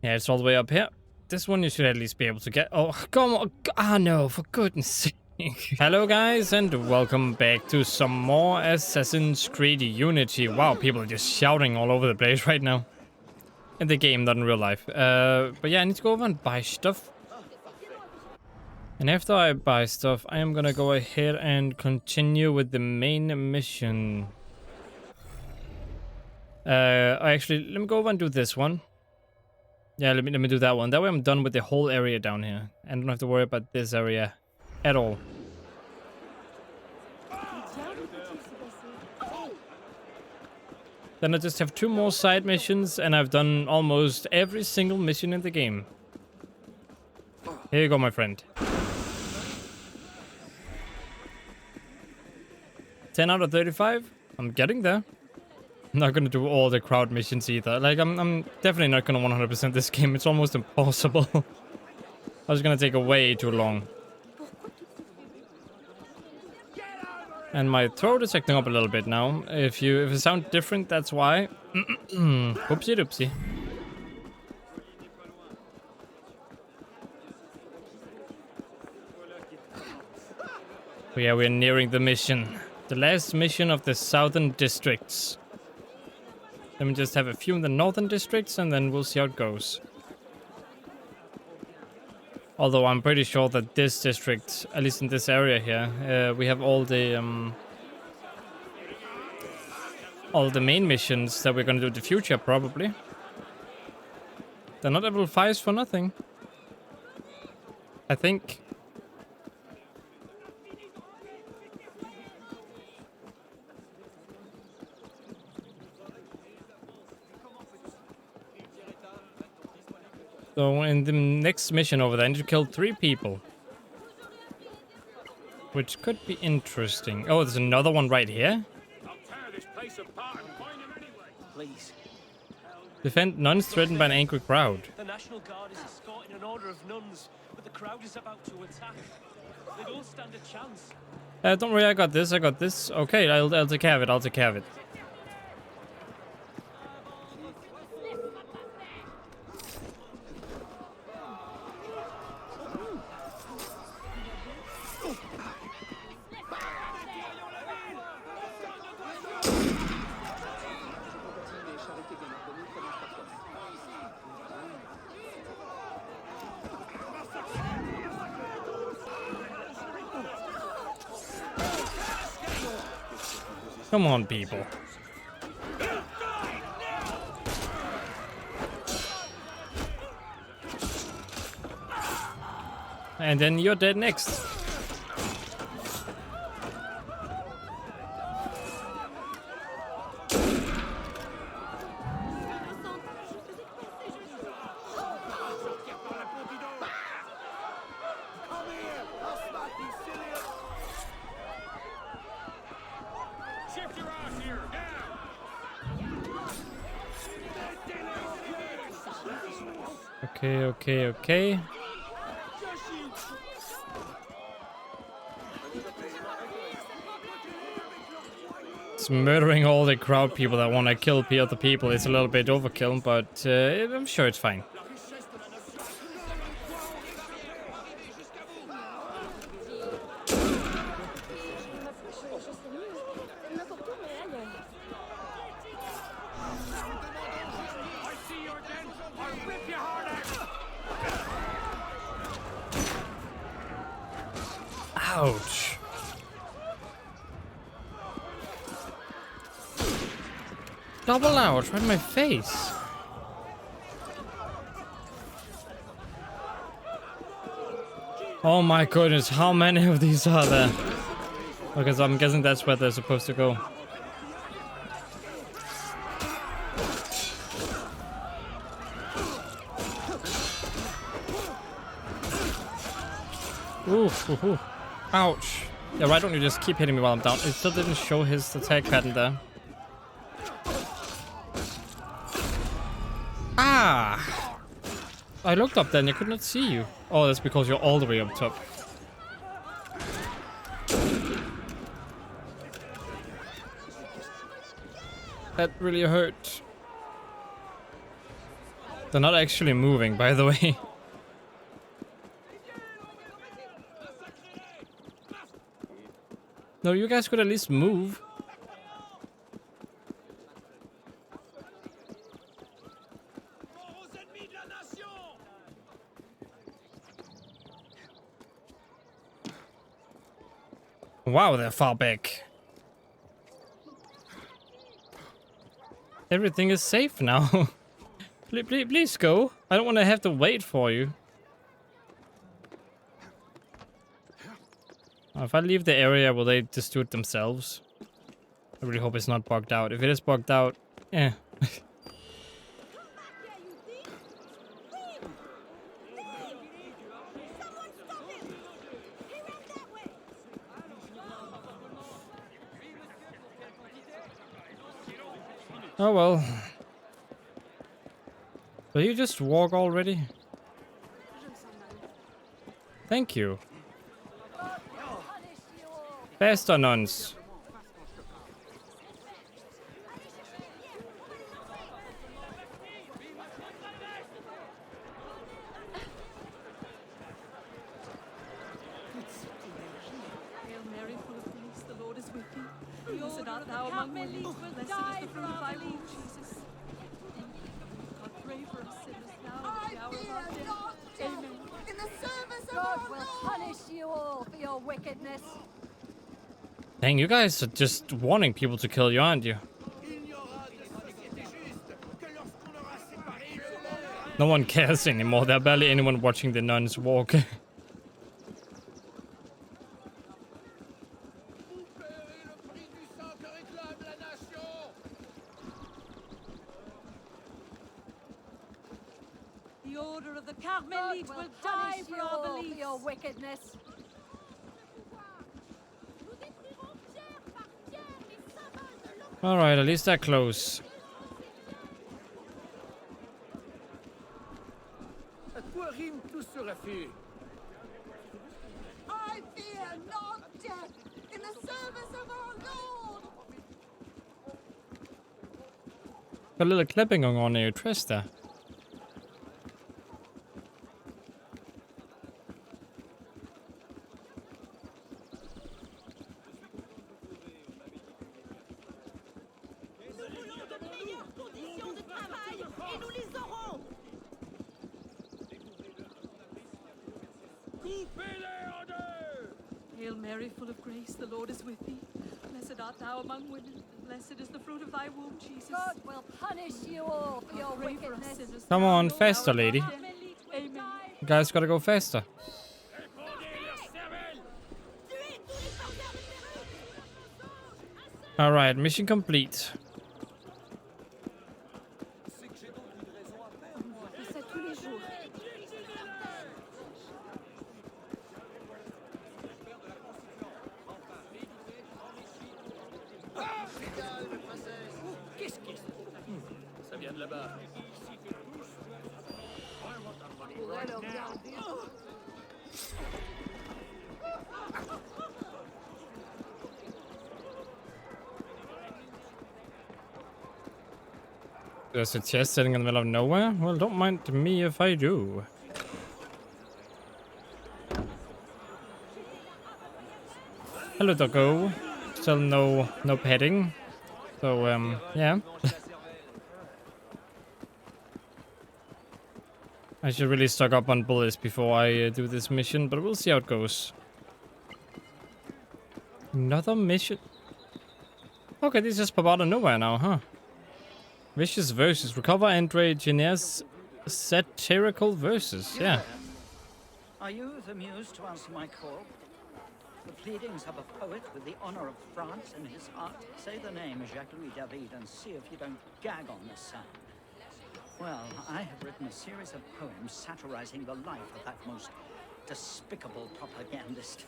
Yeah, it's all the way up here. This one you should at least be able to get. Oh, come on. Ah, no, for goodness sake. Hello, guys, and welcome back to some more Assassin's Creed Unity. Wow, people are just shouting all over the place right now. In the game, not in real life. But yeah, I need to go over and buy stuff. And after I buy stuff, I am gonna go ahead and continue with the main mission. Actually, let me go over and do this one. Yeah, let me do that one. That way I'm done with the whole area down here. And I don't have to worry about this area at all. Then I just have 2 more side missions, and I've done almost every single mission in the game. Here you go, my friend. 10 out of 35. I'm getting there. I'm not gonna do all the crowd missions either. Like, I'm definitely not gonna 100% this game. It's almost impossible. I was gonna take way too long. And my throat is acting up a little bit now. If it sounds different, that's why. Whoopsie doopsie. But yeah, we're nearing the mission. The last mission of the southern districts. Let me just have a few in the northern districts, and then we'll see how it goes. Although I'm pretty sure that this district, at least in this area here, we have all the main missions that we're gonna do in the future, probably. They're not level 5s for nothing, I think. So in the next mission over there, I need to kill 3 people. Which could be interesting. Oh, there's another one right here? I'll tear this place apart and find him anyway. Please. Defend nuns threatened by an angry crowd. The National Guard is escorting an order of nuns, but the crowd is about to attack. They don't stand a chance. Don't worry, I got this, Okay, I'll take care of it, Come on, people. And then you're dead next. Okay. It's murdering all the crowd people that want to kill other people. It's a little bit overkill, but I'm sure it's fine. Ouch. Double ouch, right in my face. Oh my goodness, how many of these are there? Okay, so I'm guessing that's where they're supposed to go. Ooh. Ouch. Yeah, why don't you just keep hitting me while I'm down? It still didn't show his attack pattern there. Ah! I looked up then, I could not see you. Oh, that's because you're all the way up top. That really hurt. They're not actually moving, by the way. No, you guys could at least move. Wow, they're far back. Everything is safe now. Please go. I don't want to have to wait for you. If I leave the area, will they just do it themselves? I really hope it's not bugged out. If it is bugged out, eh. Oh well. Will you just walk already? Thank you. Faster, nuns. Hail Mary, full of grace, the Lord is with thee. Blessed art thou among women, blessed is the fruit of thy womb, Jesus. God, pray for us sinners now and at the hour of our death. Amen. In the service of God will punish you all for your wickedness. Dang, you guys are just wanting people to kill you, aren't you? No one cares anymore. There's barely anyone watching the nuns walk. The order of the Carmelites will die for our beliefs. For your wickedness. Alright, at least they're close. À quoi rime tout ce refus? I fear not death in the service of our Lord. Got a little clipping going on in your chest there. Hail Mary, full of grace, the Lord is with thee. Blessed art thou among women, and blessed is the fruit of thy womb, Jesus. God will punish you all for your Pray for us wickedness. sinners Come now on, and at the faster, hour of our lady. death. Amen. You guys gotta go faster. Alright, mission complete. C'est tous les jours. Ça vient de là-bas. There's a chest sitting in the middle of nowhere? Well, don't mind me if I do. Hello, doggo. Still no petting. So, yeah. I should really stock up on bullets before I do this mission, but we'll see how it goes. Another mission? Okay, these just pop out of nowhere now, huh? Vicious verses. Recover Andre Jenner's satirical verses. Yeah. Are you the muse to answer my call? The pleadings of a poet with the honor of France in his heart. Say the name Jacques-Louis David and see if you don't gag on the sound. Well, I have written a series of poems satirizing the life of that most despicable propagandist.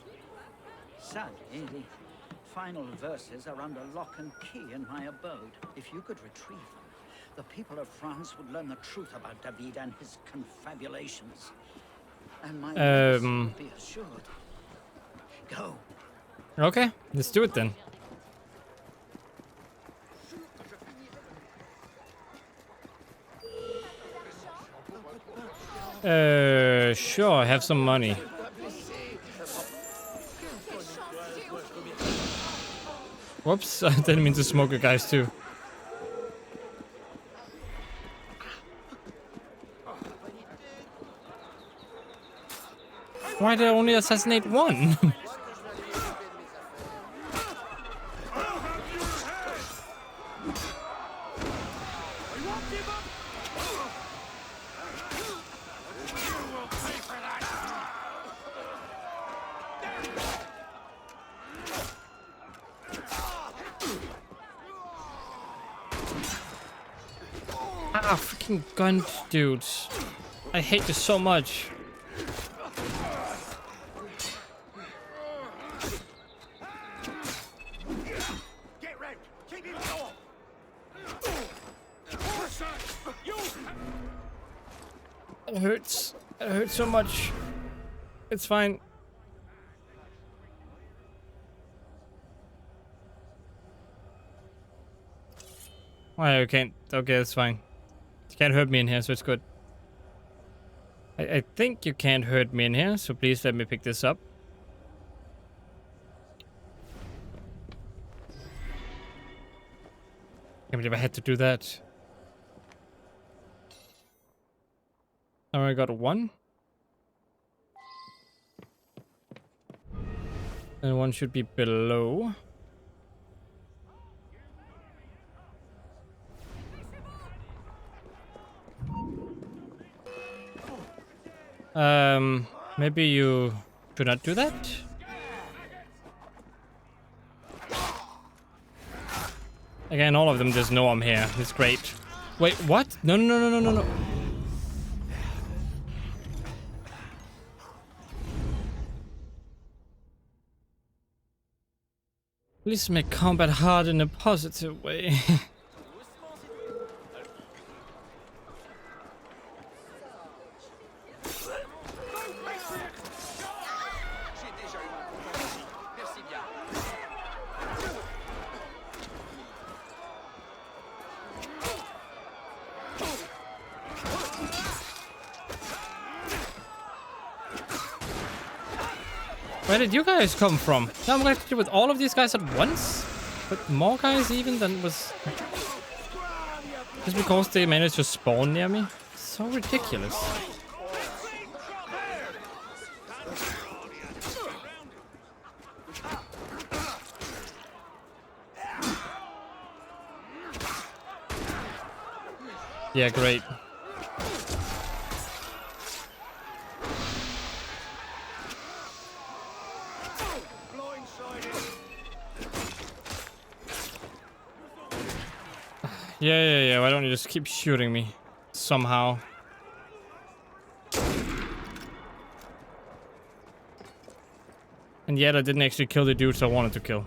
Sadly, the final verses are under lock and key in my abode. If you could retrieve them, the people of France would learn the truth about David and his confabulations. And my release would be assured. Go. Okay, let's do it then. Sure, I have some money. Whoops, I didn't mean to smoke you guys too. Why did I only assassinate one? Ah, freaking gun dudes. I hate this so much. Get round. Keep him going. It hurts. It hurts so much. It's fine. Why you can't? Okay, that's fine. You can't hurt me in here, so it's good. I think you can't hurt me in here, so please let me pick this up. I can't believe I had to do that. I already got one. And one should be below. Maybe you should not do that? Again, all of them just know I'm here. It's great. Wait, what? No, no, no, no, no, no, no. Please make combat hard in a positive way. Where did you guys come from? Now I'm gonna have to deal with all of these guys at once? But more guys even than was... Just because they managed to spawn near me? So ridiculous. Yeah, great. Yeah. Why don't you just keep shooting me? Somehow. And yet I didn't actually kill the dudes I wanted to kill.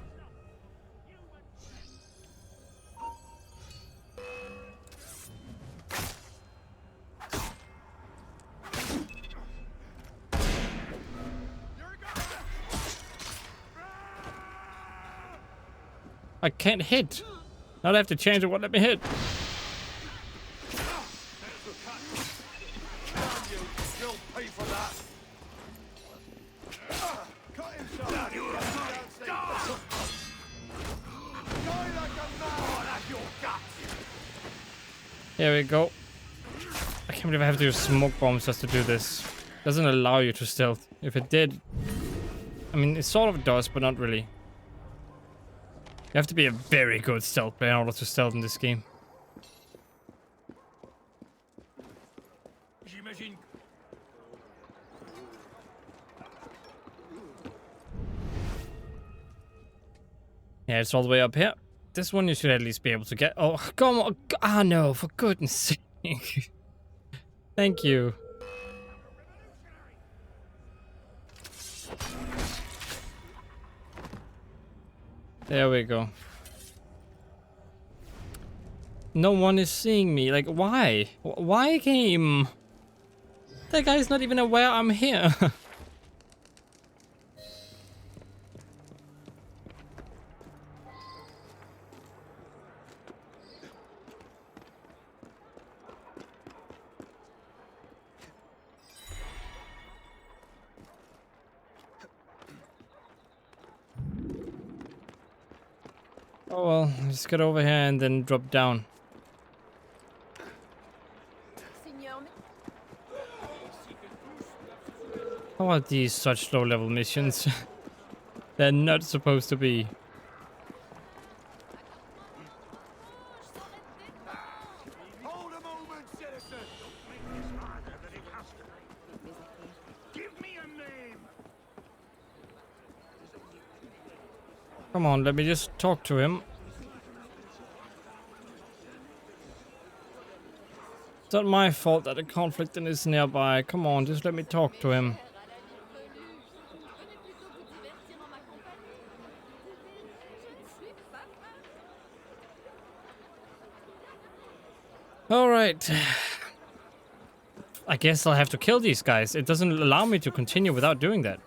I can't hit. Now I have to change it. What let me hit? Here we go. I can't believe I have to use smoke bombs just to do this. Doesn't allow you to stealth. If it did, I mean, it sort of does, but not really. You have to be a very good stealth player in order to stealth in this game. Yeah, it's all the way up here. This one you should at least be able to get. Oh, come on. Arno, for goodness sake. Thank you. There we go. No one is seeing me. Like, why? Why game? That guy's not even aware I'm here. Oh well, let's get over here and then drop down. How are these such low level missions? They're not supposed to be. Hold a moment, citizen! Make this harder than it has to be. Give me a name! Come on, let me just talk to him. It's not my fault that a conflict is nearby. Come on, just let me talk to him. Alright. I guess I'll have to kill these guys. It doesn't allow me to continue without doing that.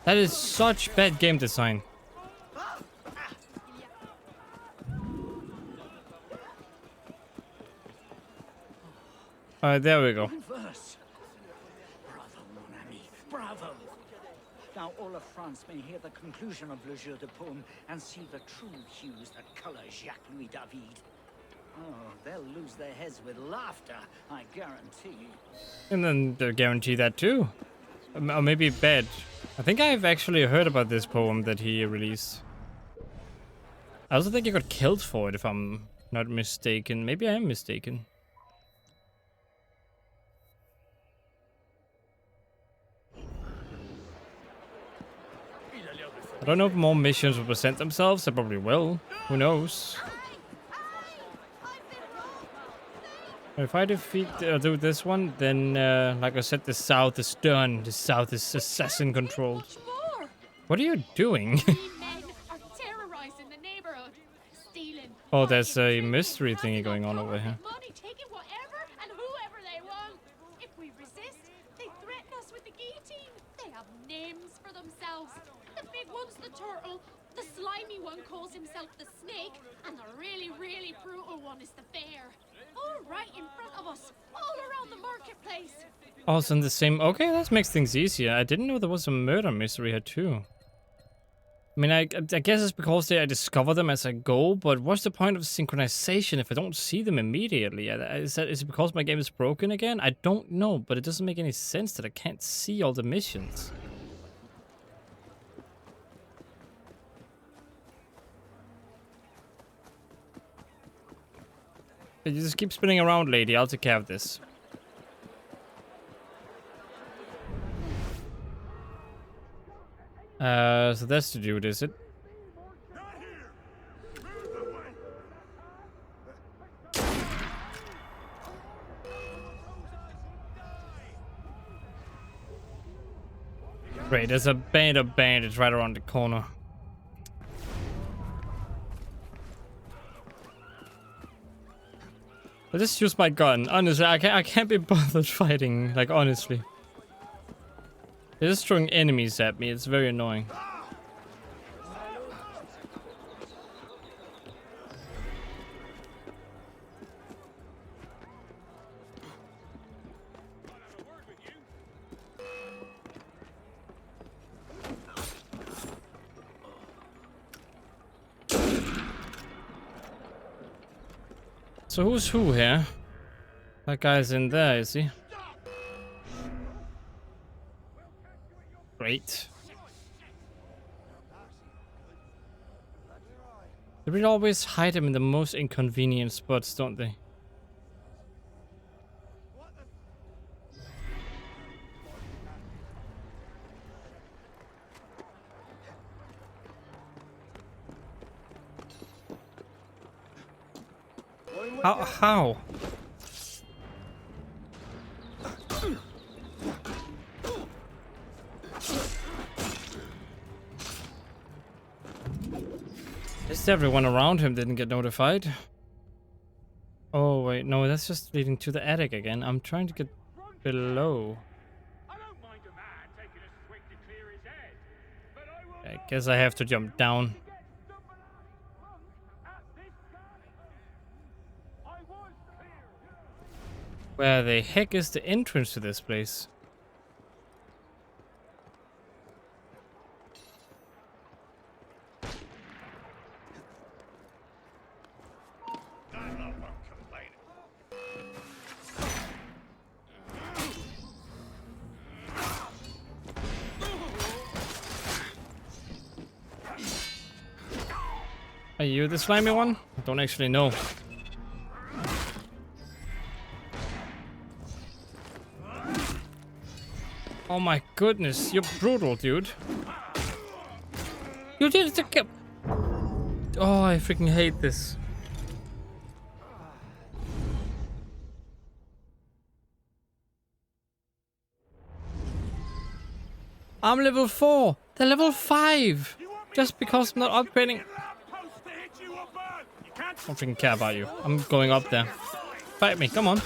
That is such bad game design. Alright, there we go. Verse. Bravo, mon ami. Bravo. Now all of France may hear the conclusion of Le Jeu de Paume and see the true hues that color Jacques-Louis David. Oh, they'll lose their heads with laughter, I guarantee. And then they'll guarantee that too. Or maybe bad. I think I've actually heard about this poem that he released. I also think he got killed for it, if I'm not mistaken. Maybe I am mistaken. I don't know if more missions will present themselves. They probably will. Who knows? If I defeat do this one, then like I said, the south is done. The south is assassin controlled. More! What are you doing? These men are terrorizing the neighborhood, stealing. Oh, there's a buying, mystery passing thingy going on power, over here. Money, taking whatever and whoever they want. If we resist, they threaten us with the guillotine. They have names for themselves. The big one's the turtle. The slimy one calls himself the snake, and the really, really brutal one is the bear. All right in front of us, all around the marketplace. Also in the same... Okay, that makes things easier. I didn't know there was a murder mystery here too. I mean, I guess it's because I discover them as I go, but what's the point of synchronization if I don't see them immediately? Is it because my game is broken again? I don't know, but it doesn't make any sense that I can't see all the missions. You just keep spinning around, lady. I'll take care of this. So that's the dude, is it? Great, there's a band of bandits right around the corner. I'll just use my gun. Honestly, I can't be bothered fighting. Like, honestly. They're just throwing enemies at me. It's very annoying. So who's who here? That guy's in there, is he? Great. They really always hide him in the most inconvenient spots, don't they? How? Just everyone around him didn't get notified. Oh wait, no, that's just leading to the attic again. I'm trying to get below. I guess I have to jump down. Where the heck is the entrance to this place? Are you the slimy one? I don't actually know. Oh my goodness, you're brutal, dude. You did it again. Oh, I freaking hate this. I'm level 4. They're level 5. Just because I'm not upgrading. I don't freaking care about you. I'm going up there. Fight me, come on.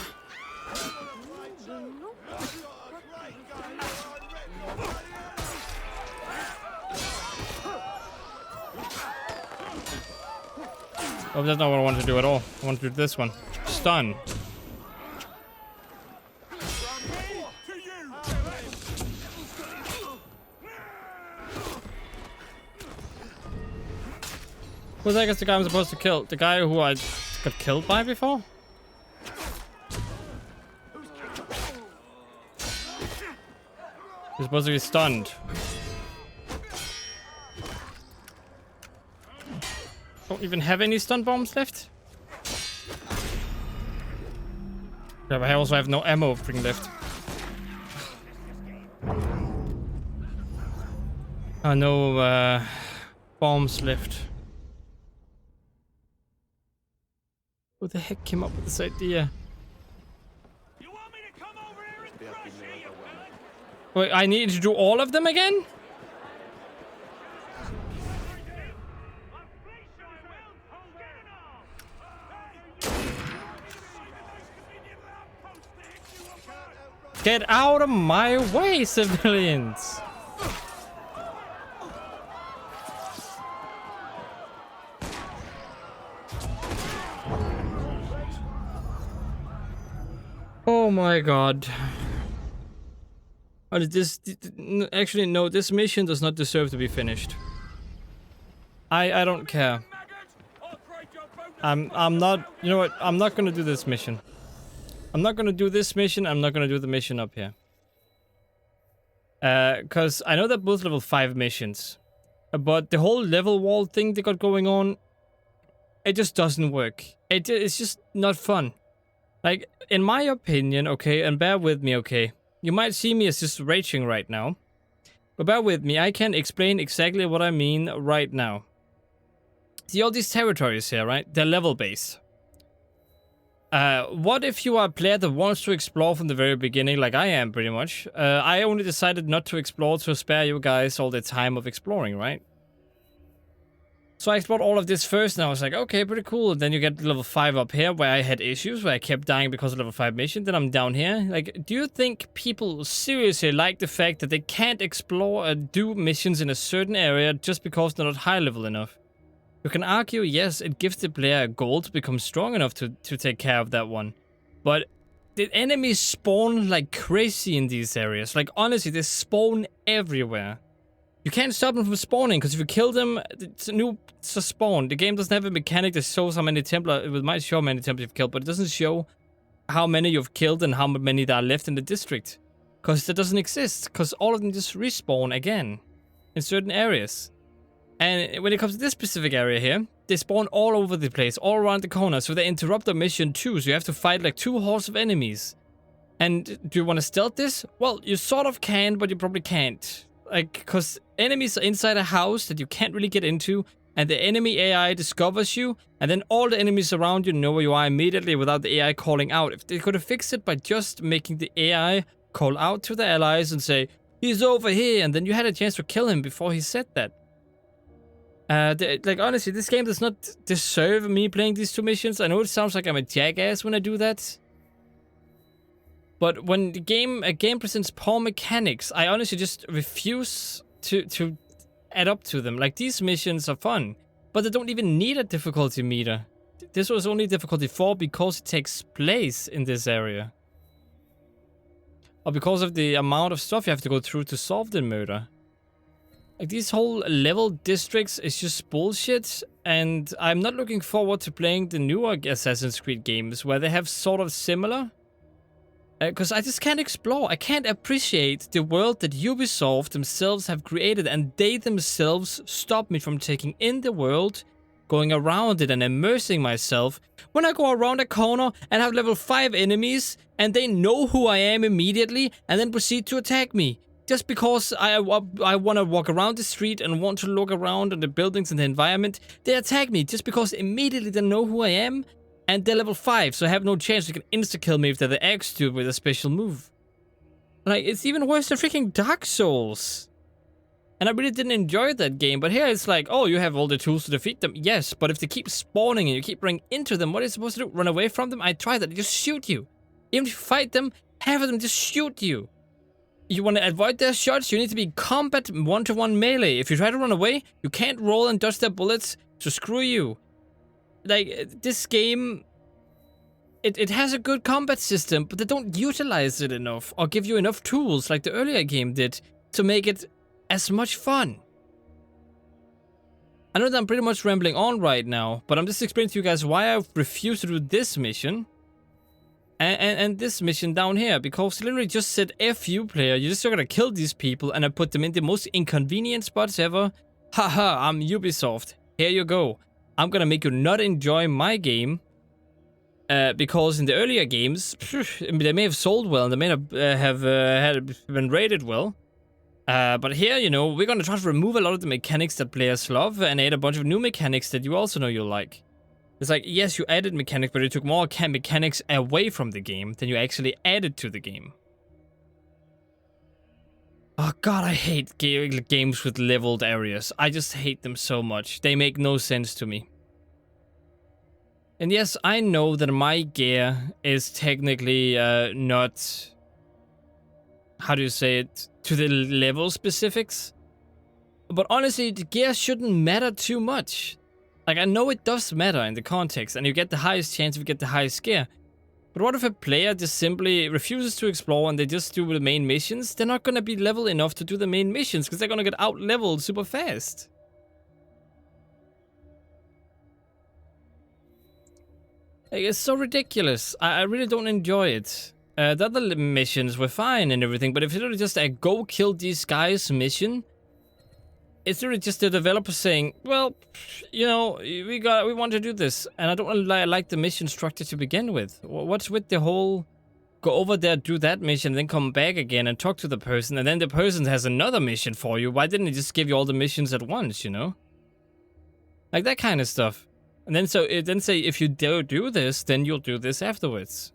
Oh, that's not what I want to do at all. I want to do this one. Stun. Who's that? I guess the guy I'm supposed to kill. The guy who I got killed by before? He's supposed to be stunned. Don't even have any stun bombs left. Yeah, but I also have no ammo freaking left. No bombs left. Who the heck came up with this idea? You want me to come over here and crush you? Wait, I need to do all of them again? Get out of my way, civilians! Oh my god. Actually, no, this mission does not deserve to be finished. I don't care. I'm not, you know what, I'm not gonna do this mission. I'm not gonna do this mission, I'm not gonna do the mission up here. Cause I know they're both level 5 missions. But the whole level wall thing they got going on, it just doesn't work. It's just not fun. Like, in my opinion, okay, and bear with me, okay, you might see me as just raging right now, but bear with me, I can explain exactly what I mean right now. See all these territories here, right? They're level-based. What if you are a player that wants to explore from the very beginning, like I am pretty much? I only decided not to explore to spare you guys all the time of exploring, right? So I explored all of this first, and I was like, okay, pretty cool. And then you get level 5 up here, where I had issues, where I kept dying because of level 5 mission. Then I'm down here. Like, do you think people seriously like the fact that they can't explore or do missions in a certain area just because they're not high level enough? You can argue, yes, it gives the player a goal to become strong enough to take care of that one. But the enemies spawn like crazy in these areas. Like, honestly, they spawn everywhere. You can't stop them from spawning, because if you kill them, it's a new spawn. The game doesn't have a mechanic that shows how many Templar. It might show how many Templars you've killed, but it doesn't show how many you've killed and how many there are left in the district. Because that doesn't exist, because all of them just respawn again in certain areas. And when it comes to this specific area here, they spawn all over the place, all around the corner, so they interrupt the mission too, so you have to fight like 2 hordes of enemies. And do you want to stealth this? Well, you sort of can, but you probably can't. Like, because enemies are inside a house that you can't really get into, and the enemy AI discovers you, and then all the enemies around you know where you are immediately without the AI calling out. If they could have fixed it by just making the AI call out to the allies and say, he's over here, and then you had a chance to kill him before he said that. Like, honestly, this game does not deserve me playing these 2 missions. I know it sounds like I'm a jackass when I do that. But when a game presents poor mechanics, I honestly just refuse to add up to them. Like, these missions are fun, but they don't even need a difficulty meter. This was only difficulty 4 because it takes place in this area. Or because of the amount of stuff you have to go through to solve the murder. Like, these whole level districts is just bullshit, and I'm not looking forward to playing the newer Assassin's Creed games where they have sort of similar. Because I just can't explore. I can't appreciate the world that Ubisoft themselves have created, and they themselves stop me from taking in the world, going around it and immersing myself. When I go around a corner and have level 5 enemies and they know who I am immediately and then proceed to attack me. Just because I want to walk around the street and want to look around at the buildings and the environment, they attack me just because immediately they know who I am and they're level 5, so I have no chance. They can insta-kill me if they're the Axe dude with a special move. Like, it's even worse than freaking Dark Souls. And I really didn't enjoy that game, but here it's like, oh, you have all the tools to defeat them. Yes, but if they keep spawning and you keep running into them, what are you supposed to do? Run away from them? I tried that. They just shoot you. Even if you fight them, half of them just shoot you. You want to avoid their shots, you need to be combat 1-to-1 melee. If you try to run away, you can't roll and dodge their bullets, so screw you. Like, this game, it has a good combat system, but they don't utilize it enough or give you enough tools like the earlier game did to make it as much fun. I know that I'm pretty much rambling on right now, but I'm just explaining to you guys why I refuse to do this mission and this mission down here, because I literally just said, F you player, you're just gonna kill these people, and I put them in the most inconvenient spots ever. Haha, I'm Ubisoft. Here you go. I'm gonna make you not enjoy my game. Because in the earlier games, they may have sold well, and they may have been rated well. But here, you know, we're gonna try to remove a lot of the mechanics that players love and add a bunch of new mechanics that you also know you like. It's like, yes, you added mechanics, but you took more mechanics away from the game than you actually added to the game. Oh god, I hate games with leveled areas. I just hate them so much. They make no sense to me. And yes, I know that my gear is technically not, how do you say it, to the level specifics. But honestly, the gear shouldn't matter too much. Like, I know it does matter in the context, and you get the highest chance if you get the highest gear. But what if a player just simply refuses to explore and they just do the main missions? They're not gonna be level enough to do the main missions because they're gonna get out-leveled super fast. Like, it's so ridiculous. I really don't enjoy it. The other missions were fine and everything, but if it's literally just a go kill these guys mission, it's literally just the developer saying, well, you know, we want to do this, and I don't really like the mission structure to begin with. What's with the whole go over there, do that mission, then come back again and talk to the person, and then the person has another mission for you? Why didn't he just give you all the missions at once, you know? Like that kind of stuff. And then say if you do this, then you'll do this afterwards.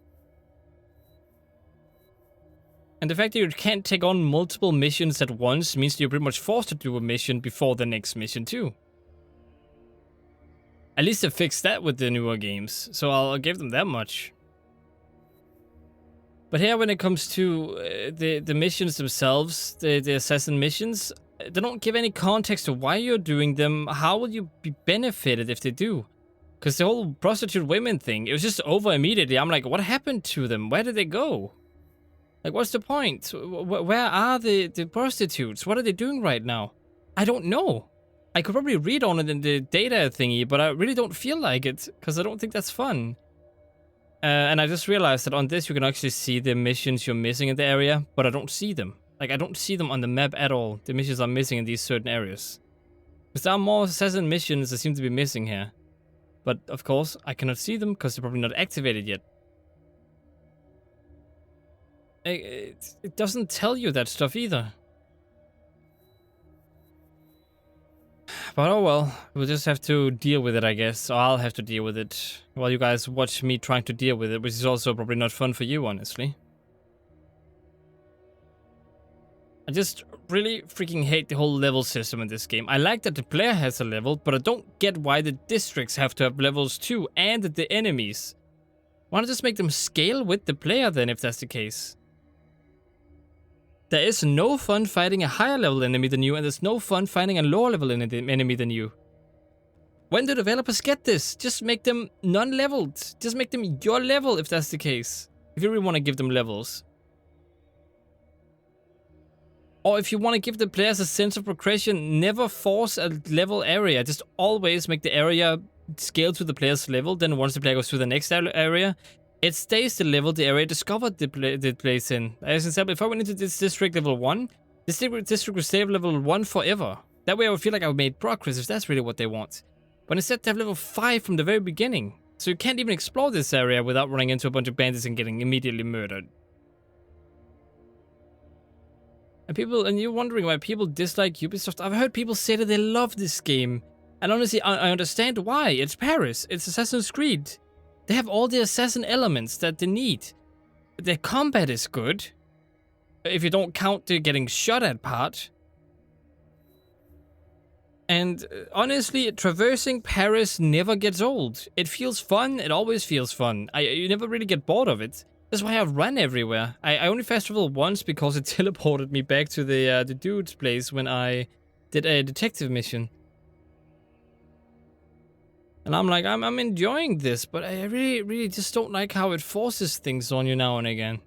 And the fact that you can't take on multiple missions at once means that you're pretty much forced to do a mission before the next mission too. At least they fixed that with the newer games, so I'll give them that much. But here, when it comes to the missions themselves, the assassin missions, they don't give any context to why you're doing them. How will you be benefited if they do? Because the whole prostitute women thing, it was just over immediately. I'm like, what happened to them? Where did they go? Like, what's the point? Where are the prostitutes? What are they doing right now? I don't know. I could probably read on it in the data thingy, but I really don't feel like it, because I don't think that's fun. And I just realized that on this, you can actually see the missions you're missing in the area, but I don't see them. Like, I don't see them on the map at all. The missions are missing in these certain areas. Because there are more assassin missions that seem to be missing here. But, of course, I cannot see them, because they're probably not activated yet. It doesn't tell you that stuff either. But oh well, we'll just have to deal with it, I guess. Or I'll have to deal with it while you guys watch me trying to deal with it, which is also probably not fun for you, honestly. I just really freaking hate the whole level system in this game. I like that the player has a level, but I don't get why the districts have to have levels too, and the enemies. Why not just make them scale with the player then, if that's the case? There is no fun fighting a higher level enemy than you, and there's no fun fighting a lower level enemy than you. When do developers get this? Just make them non-leveled. Just make them your level if that's the case. If you really want to give them levels. Or if you want to give the players a sense of progression, never force a level area. Just always make the area scale to the player's level. Then once the player goes to the next area, it stays the level the area discovered the place in. As an example, if I went into this district level 1, this district will stay level 1 forever. That way I would feel like I made progress if that's really what they want. But instead they have level 5 from the very beginning. So you can't even explore this area without running into a bunch of bandits and getting immediately murdered. And you're wondering why people dislike Ubisoft. I've heard people say that they love this game. And honestly, I understand why. It's Paris. It's Assassin's Creed. They have all the assassin elements that they need. Their combat is good. If you don't count the getting shot at part. And honestly, traversing Paris never gets old. It feels fun. It always feels fun. You never really get bored of it. That's why I run everywhere. I only fast traveled once because it teleported me back to the dude's place when I did a detective mission. And I'm like, I'm enjoying this, but I really just don't like how it forces things on you now and again.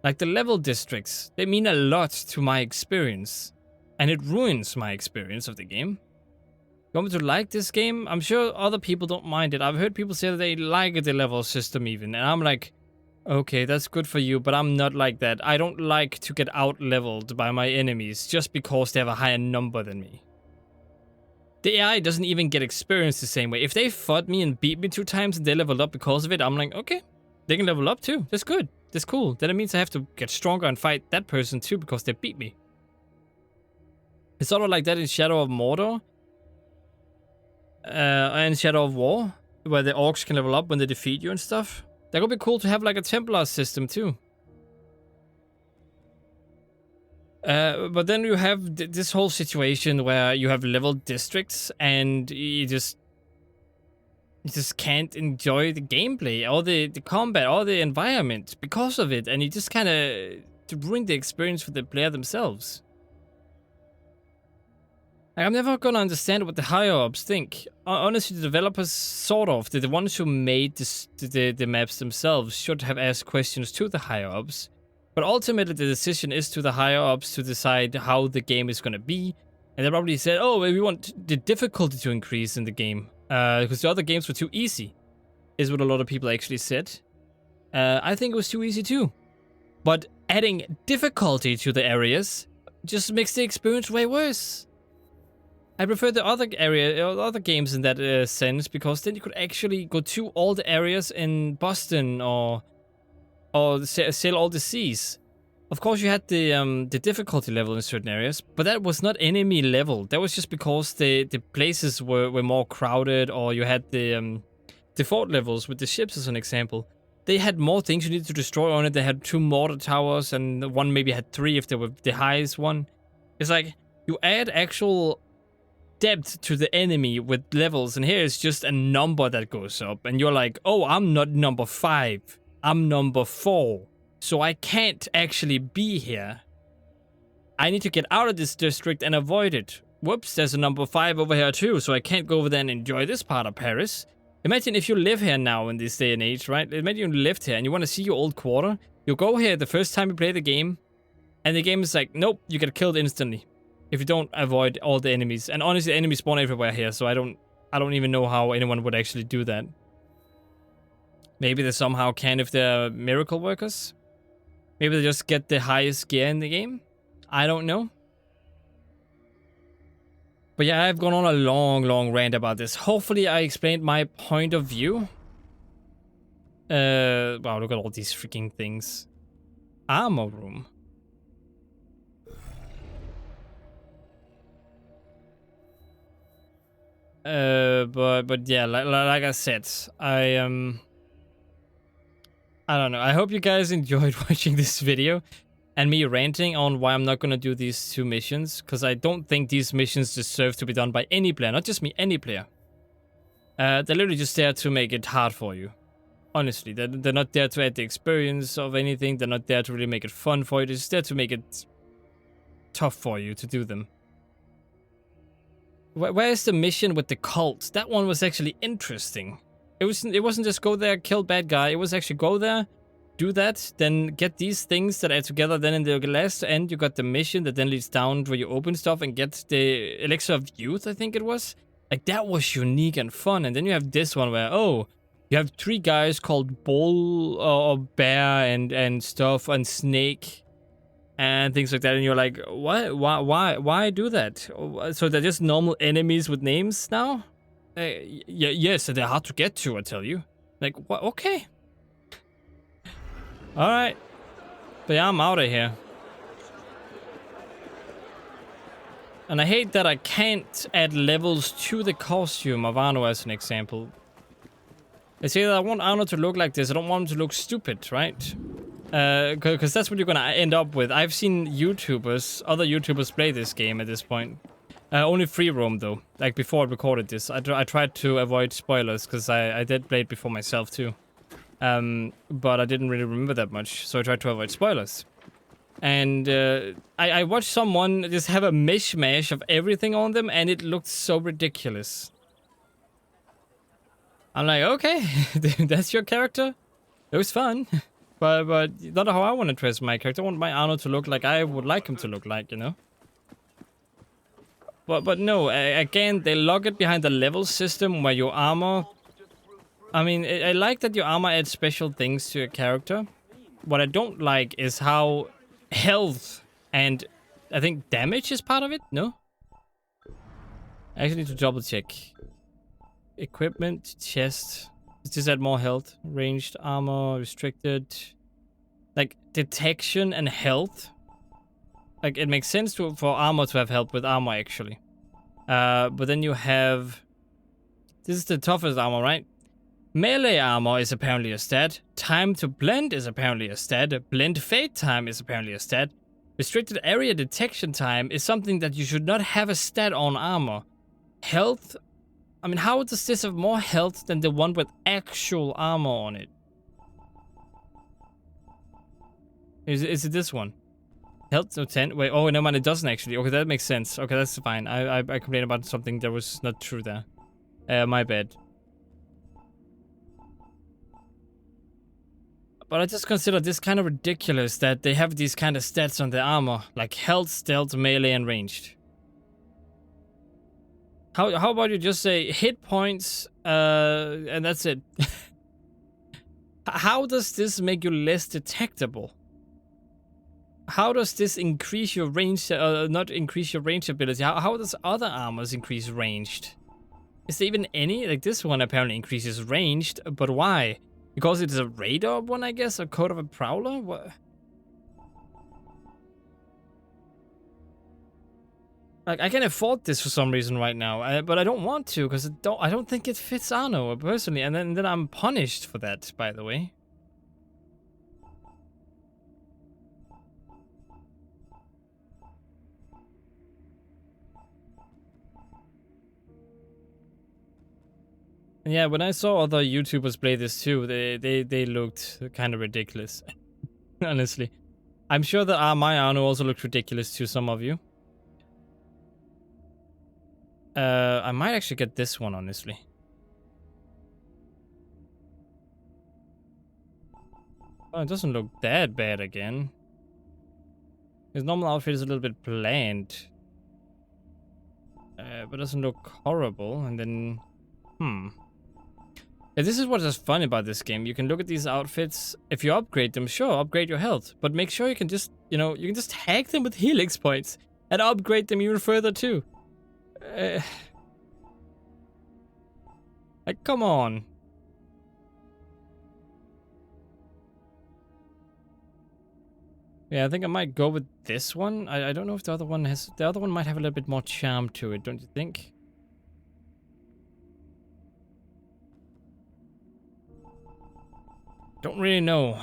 Like the level districts, they mean a lot to my experience. And it ruins my experience of the game. You want me to like this game? I'm sure other people don't mind it. I've heard people say that they like the level system even. And I'm like, okay, that's good for you, but I'm not like that. I don't like to get out-leveled by my enemies just because they have a higher number than me. The AI doesn't even get experience the same way. If they fought me and beat me 2 times and they leveled up because of it, I'm like, okay, they can level up too. That's good. That's cool. Then it means I have to get stronger and fight that person too because they beat me. It's sort of like that in Shadow of Mordor and Shadow of War, where the orcs can level up when they defeat you and stuff. That would be cool to have like a Templar system too. But then you have this whole situation where you have level districts and you just can't enjoy the gameplay or the combat or the environment because of it, and you just kind of ruin the experience for the player themselves. Like, I'm never gonna understand what the higher-ups think. Honestly, the developers, sort of, the ones who made the maps themselves should have asked questions to the higher-ups. But ultimately, the decision is to the higher-ups to decide how the game is gonna be. And they probably said, oh, we want the difficulty to increase in the game. Because the other games were too easy, is what a lot of people actually said. I think it was too easy too. But adding difficulty to the areas just makes the experience way worse. I prefer the other games in that sense, because then you could actually go to all the areas in Boston or sail all the seas. Of course, you had the difficulty level in certain areas, but that was not enemy level. That was just because the places were more crowded, or you had the fort levels with the ships as an example. They had more things you needed to destroy on it. They had 2 mortar towers, and one maybe had 3 if they were the highest one. It's like you add actual depth to the enemy with levels, and here it's just a number that goes up, and you're like, oh, I'm not number 5, I'm number 4, so I can't actually be here. I need to get out of this district and avoid it. Whoops, there's a number 5 over here too, so I can't go over there and enjoy this part of Paris. Imagine if you live here now in this day and age, right? Imagine you lived here and you want to see your old quarter. You go here the first time you play the game, and the game is like, nope, you get killed instantly if you don't avoid all the enemies. And honestly, enemies spawn everywhere here, so I don't even know how anyone would actually do that. Maybe they somehow can if they're miracle workers. Maybe they just get the highest gear in the game. I don't know. But yeah, I've gone on a long rant about this. Hopefully I explained my point of view. Wow, look at all these freaking things. Armor room. But yeah, like I said, I don't know. I hope you guys enjoyed watching this video and me ranting on why I'm not gonna do these 2 missions, because I don't think these missions deserve to be done by any player, not just me, any player. They're literally just there to make it hard for you. Honestly, they're not there to add the experience of anything. They're not there to really make it fun for you. They're just there to make it tough for you to do them. Where's the mission with the cult? That one was actually interesting. It wasn't just go there, kill bad guy. It was actually go there, do that, then get these things that add together. Then in the last end, you got the mission that then leads down where you open stuff and get the elixir of youth, I think it was. Like, that was unique and fun. And then you have this one where, oh, you have 3 guys called Bull or Bear and stuff and Snake and things like that, and you're like, what? Why do that? So they're just normal enemies with names now? Yes, they're hard to get to, I tell you. Like, what? Okay. Alright. But yeah, I'm out of here. And I hate that I can't add levels to the costume of Arno as an example. I say that I want Arno to look like this. I don't want him to look stupid, right? Because that's what you're gonna end up with. I've seen other YouTubers play this game at this point. Only free roam though. Like before I recorded this, I tried to avoid spoilers because I did play it before myself too. But I didn't really remember that much, so I tried to avoid spoilers. And I watched someone just have a mishmash of everything on them, and it looked so ridiculous. I'm like, okay, that's your character. It was fun, but not how I want to dress my character. I want my Arno to look like I would like him to look like, you know. But no, again, they lock it behind the level system where your armor. I mean, I like that your armor adds special things to your character. What I don't like is how health and I think damage is part of it. No, I actually need to double check. Equipment, chest. Does this add more health? Ranged armor, restricted. Like detection and health. Like it makes sense for armor to have help with armor actually. But then you have. This is the toughest armor, right? Melee armor is apparently a stat. Time to blend is apparently a stat. Blend fade time is apparently a stat. Restricted area detection time is something that you should not have a stat on armor. Health. I mean, how does this have more health than the one with actual armor on it? Is it this one? Health no 10. Wait, oh no man, it doesn't actually. Okay, that makes sense. Okay, that's fine. I complained about something that was not true there. My bad. But I just consider this kind of ridiculous that they have these kind of stats on their armor, like health, stealth, melee, and ranged. How about you just say hit points, and that's it? How does this make you less detectable? How does this increase your range, not increase your range ability? How does other armors increase ranged? Is there even any? Like this one apparently increases ranged, but why? Because it's a radar one, I guess? A coat of a prowler? What? Like, I can afford this for some reason right now, but I don't want to because I don't think it fits Arno personally, and then I'm punished for that, by the way. And yeah, when I saw other YouTubers play this too, they looked kind of ridiculous. Honestly. I'm sure that my Arno also looked ridiculous to some of you. I might actually get this one, honestly. Oh, it doesn't look that bad again. His normal outfit is a little bit bland. But doesn't look horrible. And then... Yeah, this is what is fun about this game. You can look at these outfits. If you upgrade them, sure, upgrade your health. But make sure you can just, you know, you can just tag them with helix points. And upgrade them even further too. Like, come on. Yeah, I think I might go with this one. I don't know if the other one has... The other one might have a little bit more charm to it, don't you think? Don't really know.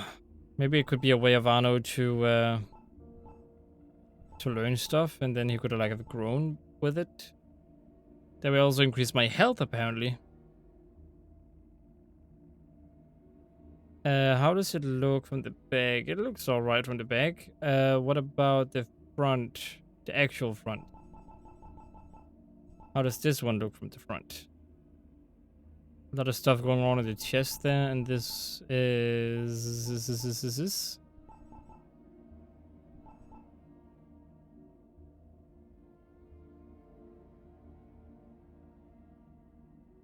Maybe it could be a way of Arno to learn stuff, and then he could like have grown with it. That will also increase my health, apparently. How does it look from the back? It looks alright from the back. What about the front? The actual front? How does this one look from the front? A lot of stuff going on in the chest there, and this is this.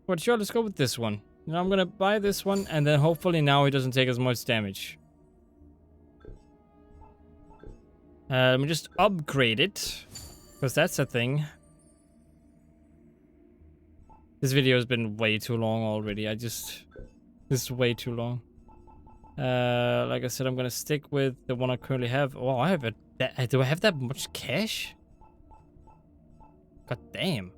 But sure, let's go with this one. Now I'm gonna buy this one, and then hopefully now he doesn't take as much damage. Let me just upgrade it, because that's a thing. This video has been way too long already. This is way too long. Like I said, I'm gonna stick with the one I currently have. Oh, I have do I have that much cash? God damn.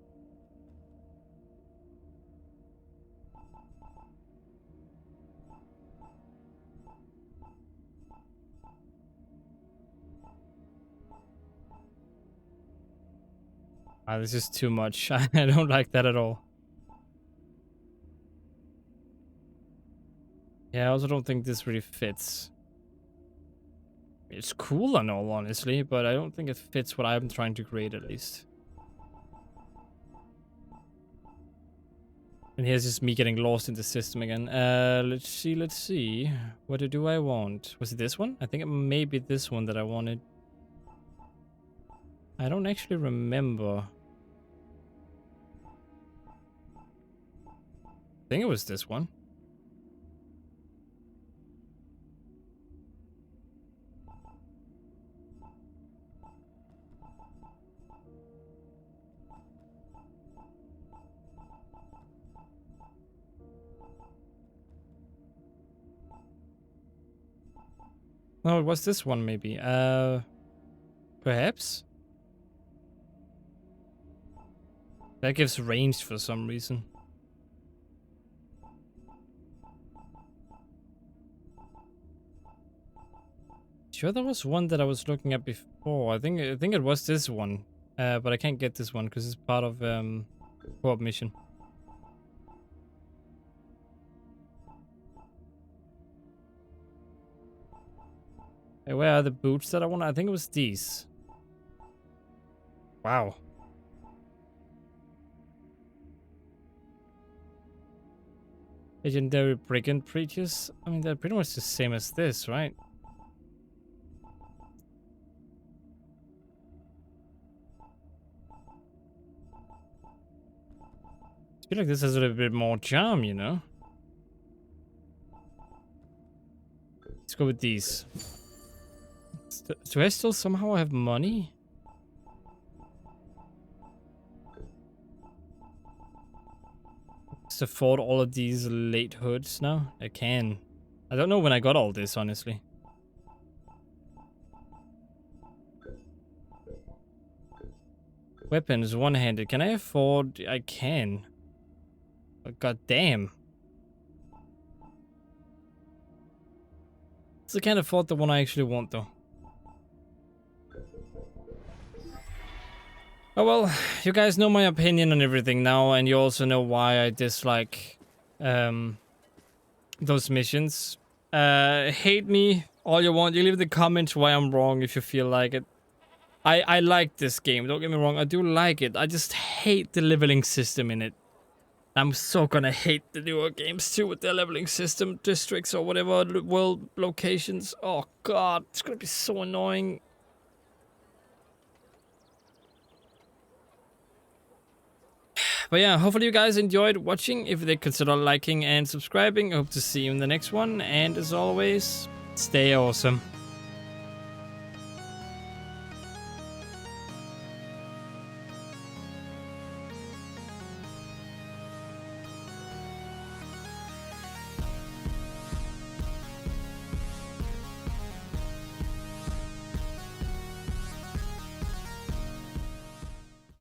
Ah, this is too much. I don't like that at all. Yeah, I also don't think this really fits. It's cool and all, honestly, but I don't think it fits what I'm trying to create, at least. And here's just me getting lost in the system again. Let's see. What do I want? Was it this one? I think it may be this one that I wanted. I don't actually remember. I think it was this one. No, it was this one maybe. Perhaps? That gives range for some reason. Sure, there was one that I was looking at before. I think it was this one. But I can't get this one because it's part of co-op mission. Hey, where are the boots that I want? I think it was these. Wow. Legendary brigand preachers? I mean, they're pretty much the same as this, right? I feel like this has a little bit more charm, you know? Let's go with these. Do I still somehow have money? Just afford all of these late hoods now? I can. I don't know when I got all this, honestly. Weapons, one-handed. Can I afford? I can. But god damn. So I can't afford the one I actually want, though. Oh well, you guys know my opinion on everything now, and you also know why I dislike those missions. Hate me all you want. You leave the comments why I'm wrong if you feel like it. I like this game, don't get me wrong, I do like it. I just hate the leveling system in it. I'm so gonna hate the newer games too with their leveling system, districts or whatever, world locations. Oh god, it's gonna be so annoying. But yeah, hopefully you guys enjoyed watching. If they consider liking and subscribing, I hope to see you in the next one. And as always, stay awesome.